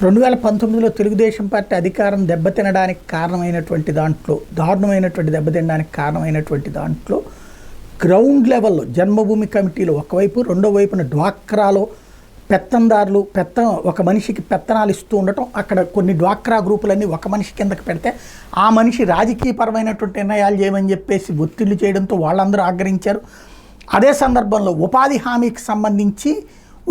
2019లో Telugu Desam party అధికారం దెబ్బతినడానికి కారణమైనటువంటి దాంట్లో దారుణమైనటువంటి దెబ్బతినడానికి కారణమైనటువంటి దాంట్లో గ్రౌండ్ లెవెల్లో జన్మభూమి కమిటీలు ఒకవైపు రెండో వైపున డ్వాక్రాలో పెత్తందారులు ఒక మనిషికి పెత్తనాలు ఇస్తూ ఉండటం, అక్కడ కొన్ని డ్వాక్రా గ్రూపులన్నీ ఒక మనిషి కిందకి పెడితే ఆ మనిషి రాజకీయపరమైనటువంటి నిర్ణయాలు చేయమని చెప్పేసి ఒత్తిళ్లు చేయడంతో వాళ్ళందరూ ఆగ్రహించారు. అదే సందర్భంలో ఉపాధి హామీకి సంబంధించి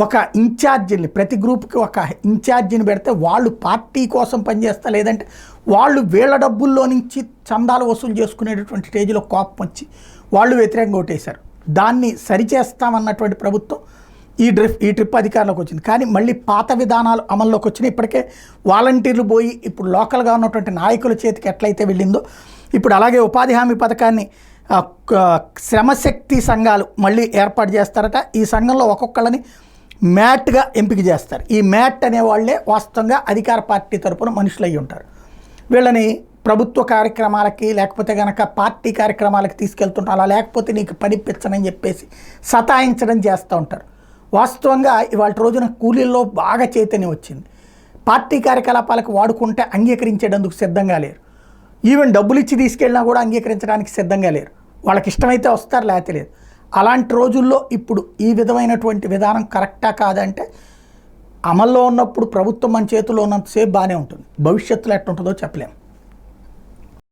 ఒక ఇన్ఛార్జిని, ప్రతి గ్రూప్కి ఒక ఇన్ఛార్జిని పెడితే వాళ్ళు పార్టీ కోసం పనిచేస్తా, లేదంటే వాళ్ళు వీళ్ళ డబ్బుల్లో నుంచి చందాలు వసూలు చేసుకునేటటువంటి స్టేజ్లో కోపం వచ్చి వాళ్ళు వ్యతిరేకంగా ఓటేశారు. దాన్ని సరిచేస్తామన్నటువంటి ప్రభుత్వం ఈ ట్రిప్ అధికారంలోకి వచ్చింది. కానీ మళ్ళీ పాత విధానాలు అమల్లోకి వచ్చినాయి. ఇప్పటికే వాలంటీర్లు పోయి ఇప్పుడు లోకల్గా ఉన్నటువంటి నాయకుల చేతికి ఎట్లయితే వెళ్ళిందో ఇప్పుడు అలాగే ఉపాధి హామీ పథకాన్ని శ్రమశక్తి సంఘాలు మళ్ళీ ఏర్పాటు చేస్తారట. ఈ సంఘంలో ఒక్కొక్కళ్ళని మ్యాట్గా ఎంపిక చేస్తారు. ఈ మ్యాట్ అనే వాళ్ళే వాస్తవంగా అధికార పార్టీ తరపున మనుషులు అయ్యి ఉంటారు. వీళ్ళని ప్రభుత్వ కార్యక్రమాలకి లేకపోతే కనుక పార్టీ కార్యక్రమాలకి తీసుకెళ్తుంటారు. అలా లేకపోతే నీకు పనిపించనని చెప్పేసి సతాయించడం చేస్తూ ఉంటారు. వాస్తవంగా ఇవాళ రోజున కూలీల్లో బాగా చైతన్యం వచ్చింది. పార్టీ కార్యకలాపాలకు వాడుకుంటే అంగీకరించేటందుకు సిద్ధంగా లేరు. ఈవెన్ డబ్బులు ఇచ్చి తీసుకెళ్ళినా కూడా అంగీకరించడానికి సిద్ధంగా లేరు. వాళ్ళకి ఇష్టమైతే వస్తారు, లేకపోతే లేదు. అలాంటి రోజుల్లో ఇప్పుడు ఈ విధమైనటువంటి విధానం కరెక్టా కాదంటే, అమల్లో ఉన్నప్పుడు ప్రభుత్వం మన చేతిలో ఉన్నంతసేపు బాగానే ఉంటుంది, భవిష్యత్తులో ఎట్లుంటుందో చెప్పలేము.